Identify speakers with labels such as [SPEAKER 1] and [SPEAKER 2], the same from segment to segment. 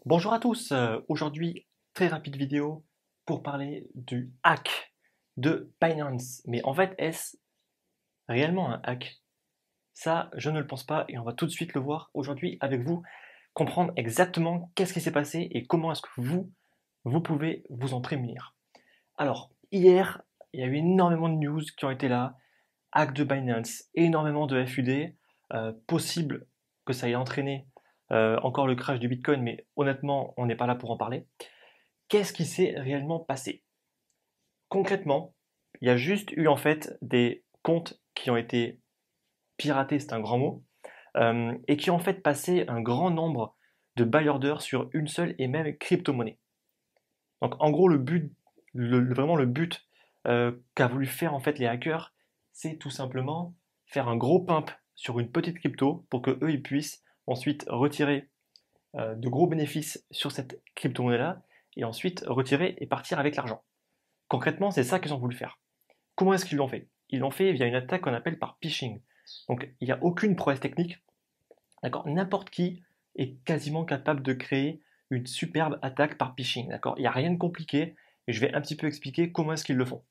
[SPEAKER 1] Bonjour à tous, aujourd'hui très rapide vidéo pour parler du hack de Binance. Mais en fait, est-ce réellement un hack? Ça, je ne le pense pas et on va tout de suite le voir aujourd'hui avec vous, comprendre exactement qu'est-ce qui s'est passé et comment est-ce que vous pouvez vous en prémunir. Alors, hier, il y a eu énormément de news qui ont été là, hack de Binance, énormément de FUD, possible que ça ait entraîné encore le crash du Bitcoin, mais honnêtement, on n'est pas là pour en parler. Qu'est-ce qui s'est réellement passé? Concrètement, il y a juste eu en fait des comptes qui ont été piratés, c'est un grand mot, et qui ont en fait passé un grand nombre de buy orders sur une seule et même crypto-monnaie. Donc en gros, vraiment le but qu'a voulu faire en fait les hackers, c'est tout simplement faire un gros pump sur une petite crypto pour que eux ils puissent ensuite retirer de gros bénéfices sur cette crypto-monnaie-là et ensuite retirer et partir avec l'argent. Concrètement, c'est ça qu'ils ont voulu faire. Comment est-ce qu'ils l'ont fait? Ils l'ont fait via une attaque qu'on appelle par phishing. Donc il n'y a aucune prouesse technique. D'accord? N'importe qui est quasiment capable de créer une superbe attaque par phishing. D'accord? Il n'y a rien de compliqué et je vais un petit peu expliquer comment est-ce qu'ils le font.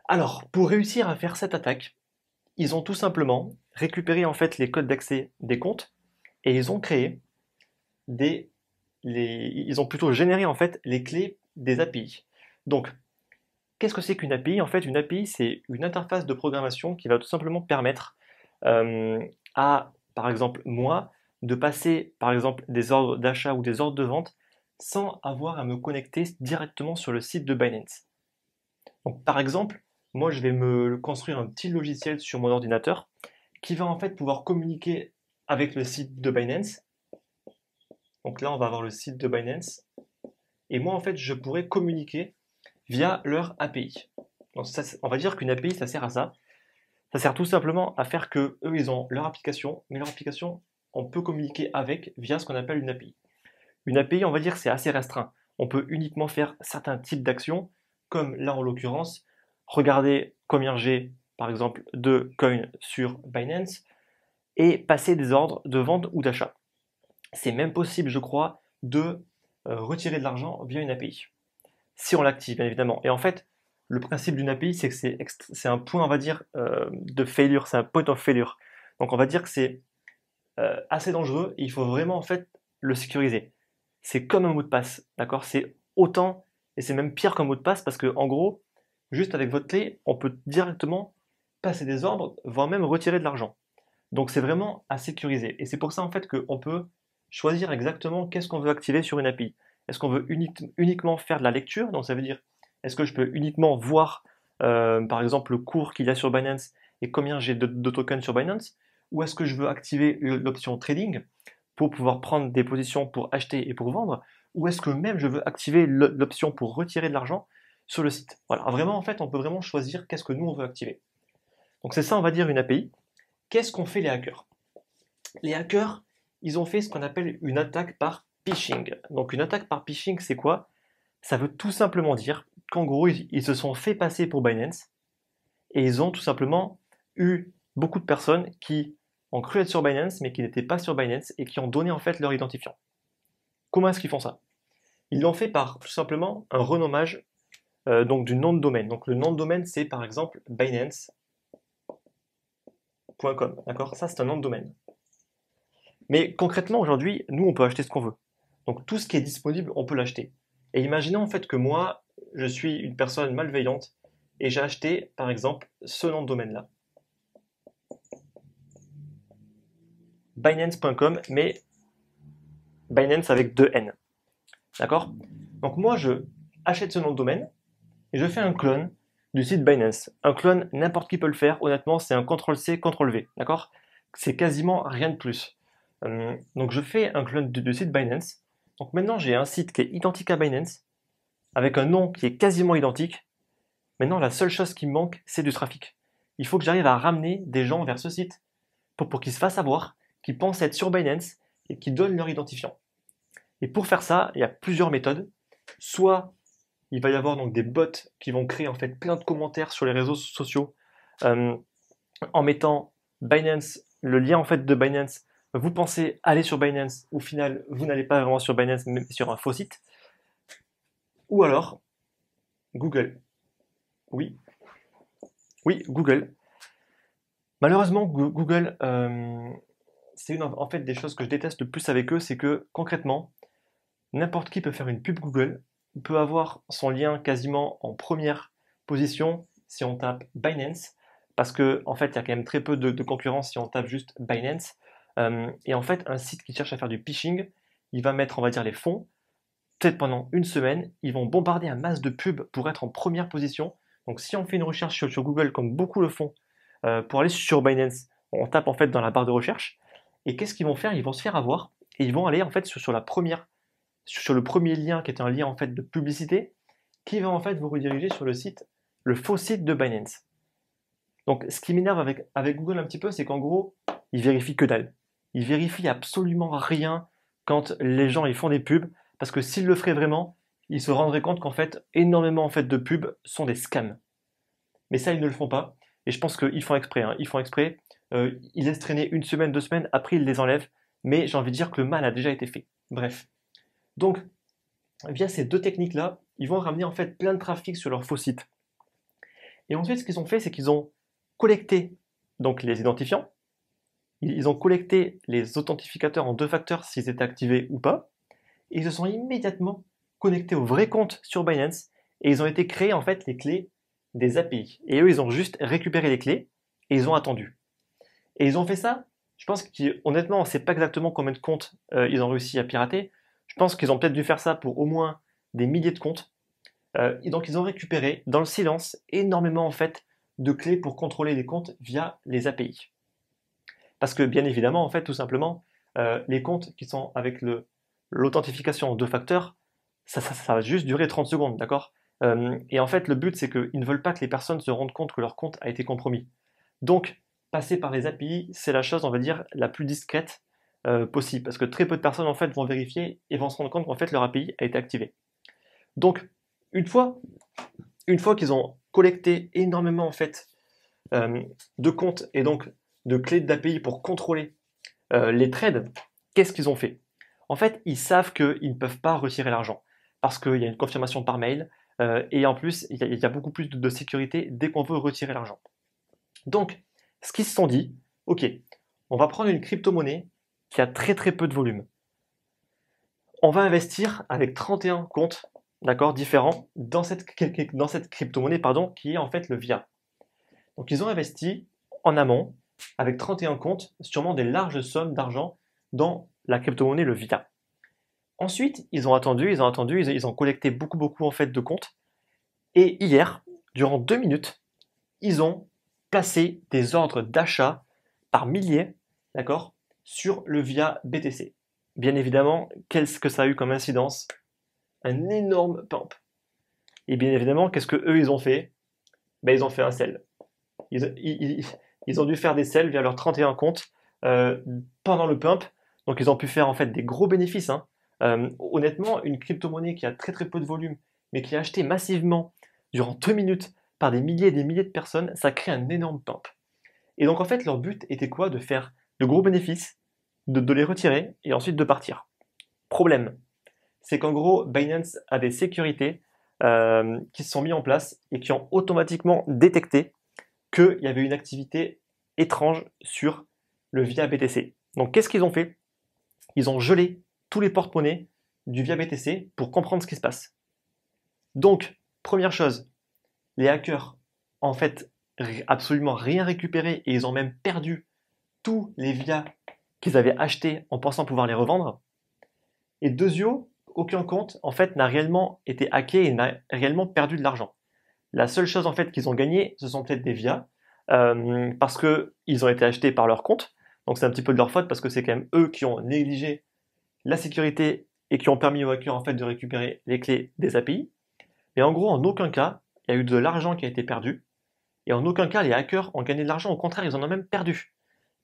[SPEAKER 1] Alors, pour réussir à faire cette attaque, ils ont tout simplement récupéré en fait les codes d'accès des comptes et ils ont créé ils ont plutôt généré en fait les clés des API. Donc, qu'est-ce que c'est qu'une API? En fait, une API, c'est une interface de programmation qui va tout simplement permettre à, par exemple, moi, de passer, par exemple, des ordres d'achat ou des ordres de vente sans avoir à me connecter directement sur le site de Binance. Donc, par exemple, moi, je vais me construire un petit logiciel sur mon ordinateur qui va en fait pouvoir communiquer avec le site de Binance. Donc là, on va avoir le site de Binance. Et moi, en fait, je pourrais communiquer via leur API. Donc ça, on va dire qu'une API, ça sert à ça. Ça sert tout simplement à faire que eux, ils ont leur application, mais leur application, on peut communiquer avec via ce qu'on appelle une API. Une API, on va dire, c'est assez restreint. On peut uniquement faire certains types d'actions, comme là en l'occurrence, regarder combien j'ai, par exemple, de coins sur Binance et passer des ordres de vente ou d'achat. C'est même possible, je crois, de retirer de l'argent via une API. Si on l'active, bien évidemment. Et en fait, le principe d'une API, c'est que c'est un point, on va dire, de failure, c'est un point of failure. Donc on va dire que c'est assez dangereux et il faut vraiment en fait le sécuriser. C'est comme un mot de passe, d'accord? C'est autant, et c'est même pire qu'un mot de passe parce que en gros, juste avec votre clé, on peut directement passer des ordres, voire même retirer de l'argent. Donc c'est vraiment à sécuriser. Et c'est pour ça en fait qu'on peut choisir exactement qu'est-ce qu'on veut activer sur une API. Est-ce qu'on veut uniquement faire de la lecture? Donc ça veut dire, est-ce que je peux uniquement voir par exemple le cours qu'il y a sur Binance et combien j'ai de tokens sur Binance? Ou est-ce que je veux activer l'option trading pour pouvoir prendre des positions pour acheter et pour vendre? Ou est-ce que même je veux activer l'option pour retirer de l'argent sur le site? Voilà, vraiment en fait on peut vraiment choisir qu'est-ce que nous on veut activer. Donc c'est ça on va dire une API. Qu'est-ce qu'ont fait les hackers? Les hackers, ils ont fait ce qu'on appelle une attaque par phishing. Donc une attaque par phishing, c'est quoi? Ça veut tout simplement dire qu'en gros, ils se sont fait passer pour Binance et ils ont tout simplement eu beaucoup de personnes qui ont cru être sur Binance mais qui n'étaient pas sur Binance et qui ont donné en fait leur identifiant. Comment est-ce qu'ils font ça? Ils l'ont fait par tout simplement un renommage donc du nom de domaine. Donc le nom de domaine, c'est par exemple binance.com. D'accord? Ça, c'est un nom de domaine. Mais concrètement, aujourd'hui, nous, on peut acheter ce qu'on veut. Donc tout ce qui est disponible, on peut l'acheter. Et imaginons en fait que moi, je suis une personne malveillante et j'ai acheté, par exemple, ce nom de domaine-là. Binance.com, mais Binance avec deux N. D'accord? Donc moi, je achète ce nom de domaine et je fais un clone du site Binance. Un clone, n'importe qui peut le faire. Honnêtement, c'est un CTRL-C, CTRL-V. D'accord? C'est quasiment rien de plus. Donc je fais un clone du site Binance. Donc maintenant, j'ai un site qui est identique à Binance, avec un nom qui est quasiment identique. Maintenant, la seule chose qui me manque, c'est du trafic. Il faut que j'arrive à ramener des gens vers ce site pour qu'ils se fassent avoir, qu'ils pensent être sur Binance et qu'ils donnent leur identifiant. Et pour faire ça, il y a plusieurs méthodes. Soit il va y avoir donc des bots qui vont créer en fait plein de commentaires sur les réseaux sociaux en mettant Binance, le lien en fait de Binance vous pensez aller sur Binance, au final, vous n'allez pas vraiment sur Binance, mais sur un faux site. Ou alors, Google. Oui, oui, Google. Malheureusement, Google, c'est une en fait des choses que je déteste le plus avec eux, c'est que concrètement, n'importe qui peut faire une pub Google, peut avoir son lien quasiment en première position si on tape Binance, parce que en fait, il y a quand même très peu de concurrence si on tape juste Binance. Et en fait, un site qui cherche à faire du phishing, il va mettre, on va dire, les fonds. Peut-être pendant une semaine, ils vont bombarder un masse de pubs pour être en première position. Donc, si on fait une recherche sur Google, comme beaucoup le font, pour aller sur Binance, on tape en fait dans la barre de recherche. Et qu'est-ce qu'ils vont faire? Ils vont se faire avoir et ils vont aller en fait sur la première, sur le premier lien qui est un lien en fait de publicité, qui va en fait vous rediriger sur le site, le faux site de Binance. Donc, ce qui m'énerve avec Google un petit peu, c'est qu'en gros, ils vérifient que dalle. Ils vérifient absolument rien quand les gens ils font des pubs, parce que s'ils le feraient vraiment, ils se rendraient compte qu'en fait, énormément en fait de pubs sont des scams. Mais ça, ils ne le font pas. Et je pense qu'ils font exprès. Hein. Ils font exprès. Ils laissent traîner une semaine, 2 semaines, après ils les enlèvent. Mais j'ai envie de dire que le mal a déjà été fait. Bref. Donc, via ces deux techniques-là, ils vont ramener en fait plein de trafic sur leur faux site. Et ensuite, ce qu'ils ont fait, c'est qu'ils ont collecté donc les identifiants. Ils ont collecté les authentificateurs en 2 facteurs s'ils étaient activés ou pas. Et ils se sont immédiatement connectés au vrai compte sur Binance. Et ils ont été créés en fait les clés des API. Et eux, ils ont juste récupéré les clés et ils ont attendu. Et ils ont fait ça, je pense qu'honnêtement, on ne sait pas exactement combien de comptes ils ont réussi à pirater. Je pense qu'ils ont peut-être dû faire ça pour au moins des milliers de comptes. Et donc ils ont récupéré dans le silence énormément en fait de clés pour contrôler les comptes via les API. Parce que bien évidemment, en fait, tout simplement, les comptes qui sont avec l'authentification en 2 facteurs, ça va juste durer 30 secondes, d'accord? Et en fait, le but, c'est qu'ils ne veulent pas que les personnes se rendent compte que leur compte a été compromis. Donc, passer par les API, c'est la chose, on va dire, la plus discrète possible. Parce que très peu de personnes, en fait, vont vérifier et vont se rendre compte qu'en fait, leur API a été activée. Donc, une fois, une fois qu'ils ont collecté énormément, en fait, de comptes et donc de clés d'API pour contrôler les trades, qu'est-ce qu'ils ont fait? En fait, ils savent qu'ils ne peuvent pas retirer l'argent parce qu'il y a une confirmation par mail et en plus, il y a beaucoup plus de sécurité dès qu'on veut retirer l'argent. Donc, ce qu'ils se sont dit, ok, on va prendre une crypto-monnaie qui a très très peu de volume. On va investir avec 31 comptes, d'accord, différents dans cette crypto-monnaie, pardon, qui est en fait le VIA. Donc, ils ont investi en amont avec 31 comptes, sûrement des larges sommes d'argent dans la crypto-monnaie, le VIA. Ensuite, ils ont collecté beaucoup en fait de comptes. Et hier, durant 2 minutes, ils ont placé des ordres d'achat par milliers, d'accord, sur le VIA BTC. Bien évidemment, qu'est-ce que ça a eu comme incidence? Un énorme pump. Et bien évidemment, qu'est-ce que eux ils ont fait? Ben, ils ont fait un sell. Ils ont dû faire des sells via leurs 31 comptes pendant le pump. Donc ils ont pu faire en fait des gros bénéfices. Hein. Honnêtement, une crypto-monnaie qui a très très peu de volume, mais qui est achetée massivement durant 2 minutes par des milliers et des milliers de personnes, ça crée un énorme pump. Et donc en fait, leur but était quoi? De faire de gros bénéfices, de les retirer et ensuite de partir. Problème, c'est qu'en gros, Binance a des sécurités qui se sont mis en place et qui ont automatiquement détecté qu'il y avait une activité étrange sur le VIA BTC. Donc qu'est-ce qu'ils ont fait? Ils ont gelé tous les porte-monnaies du VIA BTC pour comprendre ce qui se passe. Donc, première chose, les hackers, en fait, absolument rien récupéré et ils ont même perdu tous les VIA qu'ils avaient achetés en pensant pouvoir les revendre. Et deuxièmement, aucun compte, en fait, n'a réellement été hacké et n'a réellement perdu de l'argent. La seule chose, en fait, qu'ils ont gagné, ce sont peut-être des VIA, parce qu'ils ont été achetés par leur compte. Donc c'est un petit peu de leur faute parce que c'est quand même eux qui ont négligé la sécurité et qui ont permis aux hackers en fait de récupérer les clés des API. Mais en gros, en aucun cas, il y a eu de l'argent qui a été perdu. Et en aucun cas, les hackers ont gagné de l'argent. Au contraire, ils en ont même perdu.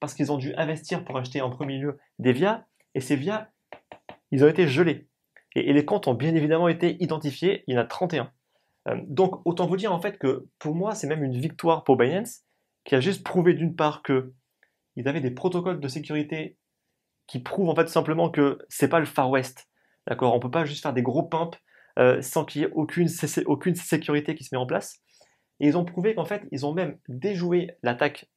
[SPEAKER 1] Parce qu'ils ont dû investir pour acheter en premier lieu des VIA. Et ces VIA, ils ont été gelés. Et les comptes ont bien évidemment été identifiés. Il y en a 31. Donc autant vous dire en fait que pour moi, c'est même une victoire pour Binance qui a juste prouvé d'une part que ils avaient des protocoles de sécurité qui prouvent en fait simplement que c'est pas le Far West. D'accord? On peut pas juste faire des gros pumps sans qu'il y ait aucune sécurité qui se met en place. Et ils ont prouvé qu'en fait, ils ont même déjoué l'attaque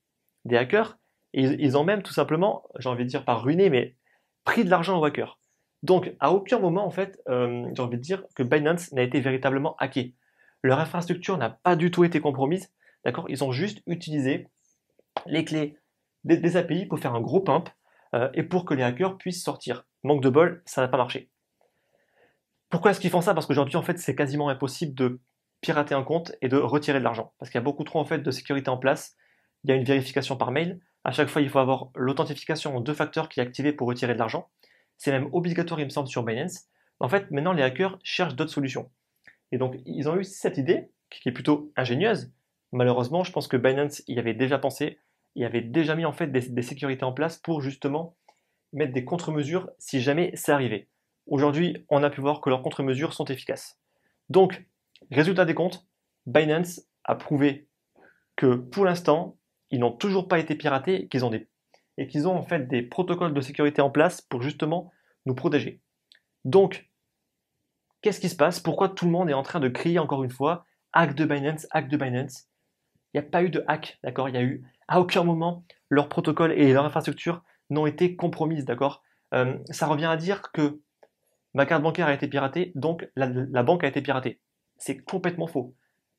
[SPEAKER 1] des hackers et ils ont même tout simplement, j'ai envie de dire pas ruiné, mais pris de l'argent aux hackers. Donc, à aucun moment, en fait, j'ai envie de dire que Binance n'a été véritablement hacké. Leur infrastructure n'a pas du tout été compromise. D'accord? Ils ont juste utilisé les clés des API pour faire un gros pump et pour que les hackers puissent sortir. Manque de bol, ça n'a pas marché. Pourquoi est-ce qu'ils font ça? Parce qu'aujourd'hui, en fait, c'est quasiment impossible de pirater un compte et de retirer de l'argent. Parce qu'il y a beaucoup trop en fait de sécurité en place. Il y a une vérification par mail. À chaque fois, il faut avoir l'authentification en 2 facteurs qui est activée pour retirer de l'argent. C'est même obligatoire, il me semble, sur Binance. En fait, maintenant, les hackers cherchent d'autres solutions. Et donc, ils ont eu cette idée, qui est plutôt ingénieuse. Malheureusement, je pense que Binance y avait déjà pensé, y avait déjà mis en fait des sécurités en place pour justement mettre des contre-mesures si jamais ça arrivait. Aujourd'hui, on a pu voir que leurs contre-mesures sont efficaces. Donc, résultat des comptes, Binance a prouvé que pour l'instant, ils n'ont toujours pas été piratés et qu'ils ont en fait des protocoles de sécurité en place pour justement nous protéger. Donc, qu'est-ce qui se passe? Pourquoi tout le monde est en train de crier encore une fois hack de Binance, hack de Binance? Il n'y a pas eu de hack, d'accord? Il y a eu à aucun moment leur protocole et leur infrastructure n'ont été compromises, d'accord? Ça revient à dire que ma carte bancaire a été piratée, donc la banque a été piratée. C'est complètement faux.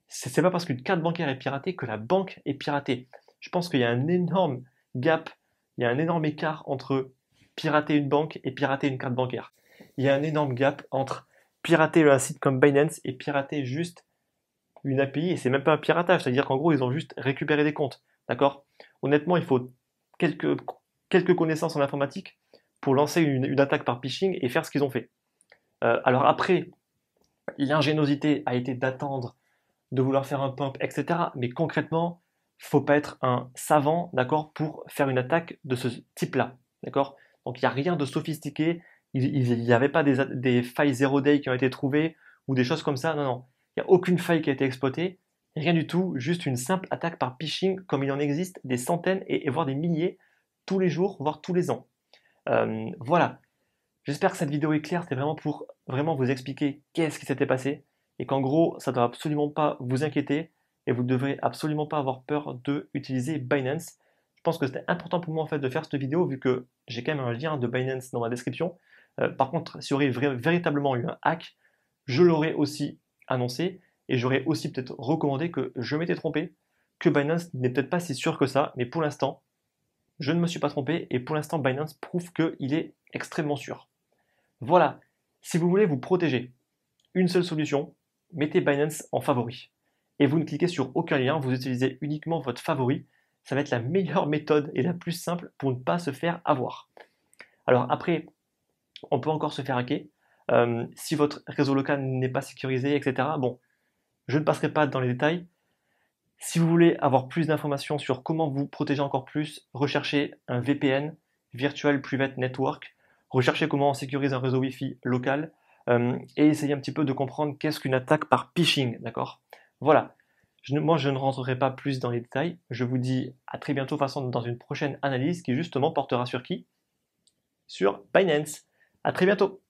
[SPEAKER 1] C'est pas parce qu'une carte bancaire est piratée que la banque est piratée. Je pense qu'il y a un énorme gap, il y a un énorme écart entre pirater une banque et pirater une carte bancaire. Il y a un énorme gap entre pirater un site comme Binance et pirater juste une API, et c'est même pas un piratage, c'est-à-dire qu'en gros, ils ont juste récupéré des comptes. D'accord? Honnêtement, il faut quelques, quelques connaissances en informatique pour lancer une attaque par phishing et faire ce qu'ils ont fait. Alors après, l'ingéniosité a été d'attendre, de vouloir faire un pump, etc. Mais concrètement, faut pas être un savant, d'accord, pour faire une attaque de ce type-là, d'accord? Donc il n'y a rien de sophistiqué, il n'y avait pas des failles zero day qui ont été trouvées ou des choses comme ça, non, non. Il n'y a aucune faille qui a été exploitée, rien du tout, juste une simple attaque par phishing comme il en existe des centaines et voire des milliers tous les jours, voire tous les ans. Voilà, j'espère que cette vidéo est claire, c'était vraiment pour vraiment vous expliquer qu'est-ce qui s'était passé et qu'en gros, ça ne doit absolument pas vous inquiéter et vous ne devrez absolument pas avoir peur de utiliser Binance. Je pense que c'était important pour moi en fait de faire cette vidéo vu que j'ai quand même un lien de Binance dans ma description. Par contre, s'il y aurait véritablement eu un hack, je l'aurais aussi annoncé et j'aurais aussi peut-être recommandé que je m'étais trompé, que Binance n'est peut-être pas si sûr que ça, mais pour l'instant, je ne me suis pas trompé et pour l'instant, Binance prouve qu'il est extrêmement sûr. Voilà, si vous voulez vous protéger, une seule solution, mettez Binance en favori. Et vous ne cliquez sur aucun lien, vous utilisez uniquement votre favori. Ça va être la meilleure méthode et la plus simple pour ne pas se faire avoir. Alors après, on peut encore se faire hacker. Si votre réseau local n'est pas sécurisé, etc. Bon, je ne passerai pas dans les détails. Si vous voulez avoir plus d'informations sur comment vous protéger encore plus, recherchez un VPN, Virtual Private Network. Recherchez comment on sécurise un réseau Wi-Fi local et essayez un petit peu de comprendre qu'est-ce qu'une attaque par phishing, d'accord? Voilà. Moi, je ne rentrerai pas plus dans les détails. Je vous dis à très bientôt, de toute façon, dans une prochaine analyse qui justement portera sur qui? Sur Binance. À très bientôt.